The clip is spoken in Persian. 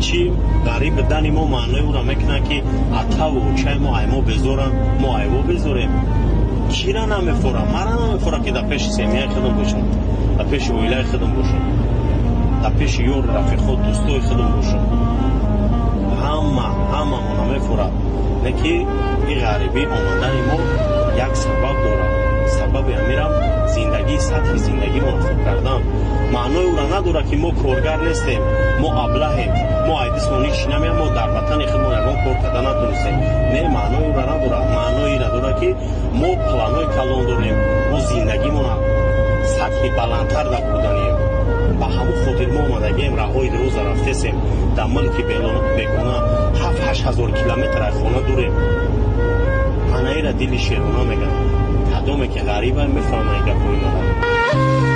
چی غریب دانی ما معنای او را میکنه که اتا و چای ما ایمو بذارن ما ایو بذاریم کی را نمیفوره مرا نمیفوره که در پیش سیمیه خودم باشم در پیش اویلای خودم باشم در پیش یور رفیق خود دوستای خودم باشم همه ما نمیفوره نکی این غریبی آمدن ما یک سبب داره سبب امیرم زندگی سطح زندگی ما خوب کردن معنای او را نداره که ما کارگر نیستیم ما ابلهیم ما ایدیسمانی چی نمیم ما در وطن خودمون یگان کار کردن نتونستیم نه معنای او را نداره معنای را داره که ما پلانای کلان داریم ما زندگی ما سطح بلندتر در بودنیم با همون خاطر ما آمدگیم راههای دروز رفتیم در ملک بیگانه 7-8 هزار کیلومتر خانه دوریم من ایره دل شیرونه میگم کدومه که غریبه میفهمه گپوی نداره